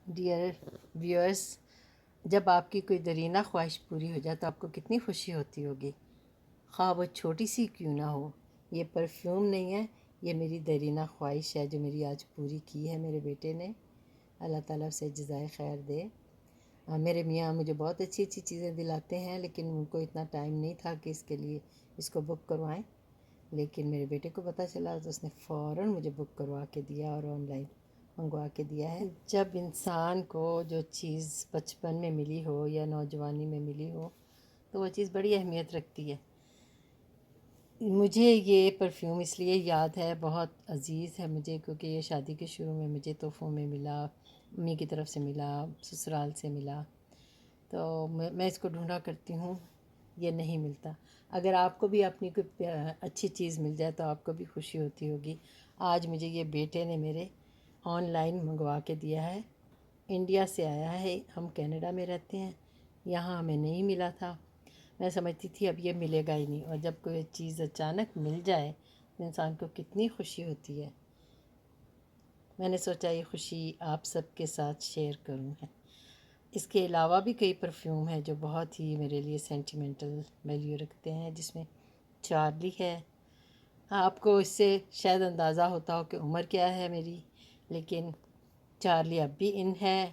Dear viewers, جب آپ کی کوئی دیرینہ خواہش پوری ہو جائے تو آپ کو کتنی خوشی ہوتی ہوگی، خواہ وہ چھوٹی سی کیوں نہ ہو۔ یہ پرفیوم نہیں ہے، یہ میری دیرینہ خواہش ہے جو میری آج پوری کی ہے میرے بیٹے نے۔ اللہ تعالیٰ اسے جزائے خیر دے۔ میرے میاں مجھے بہت اچھی اچھی چیزیں دلاتے ہیں، لیکن ان کو اتنا ٹائم نہیں تھا کہ اس کے لیے اس کو بک کروائیں، لیکن میرے بیٹے کو پتہ چلا تو اس نے فوراً مجھے بک کروا کے دیا اور آن لائن منگوا کے دیا ہے۔ جب انسان کو جو چیز بچپن میں ملی ہو یا نوجوانی میں ملی ہو تو وہ چیز بڑی اہمیت رکھتی ہے۔ مجھے یہ پرفیوم اس لیے یاد ہے، بہت عزیز ہے مجھے، کیونکہ یہ شادی کے شروع میں مجھے تحفوں میں ملا، امی کی طرف سے ملا، سسرال سے ملا، تو میں اس کو ڈھونڈا کرتی ہوں، یہ نہیں ملتا۔ اگر آپ کو بھی اپنی کوئی اچھی چیز مل جائے تو آپ کو بھی خوشی ہوتی ہوگی۔ آج مجھے یہ بیٹے نے میرے آن لائن منگوا کے دیا ہے، انڈیا سے آیا ہے، ہم کینیڈا میں رہتے ہیں، یہاں ہمیں نہیں ملا تھا۔ میں سمجھتی تھی اب یہ ملے گا ہی نہیں، اور جب کوئی چیز اچانک مل جائے تو انسان کو کتنی خوشی ہوتی ہے۔ میں نے سوچا یہ خوشی آپ سب کے ساتھ شیئر کروں۔ اس کے علاوہ بھی کئی پرفیوم ہیں جو بہت ہی میرے لیے سینٹیمنٹل ویلیو رکھتے ہیں، جس میں چارلی ہے۔ آپ کو اس سے شاید اندازہ ہوتا ہو کہ عمر کیا ہے میری، لیکن چارلی اب بھی ان ہے،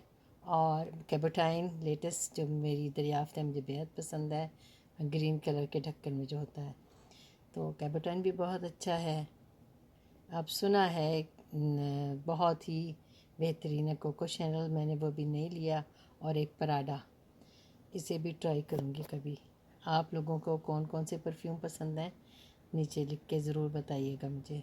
اور کیبوٹائن لیٹسٹ جو میری دریافت ہے مجھے بےحد پسند ہے، گرین کلر کے ڈھکن میں جو ہوتا ہے، تو کیبوٹائن بھی بہت اچھا ہے۔ اب سنا ہے بہت ہی بہترین ہے کوکو شینل، میں نے وہ بھی نہیں لیا، اور ایک پراڈا، اسے بھی ٹرائی کروں گی کبھی۔ آپ لوگوں کو کون کون سے پرفیوم پسند ہیں نیچے لکھ کے ضرور بتائیے گا مجھے۔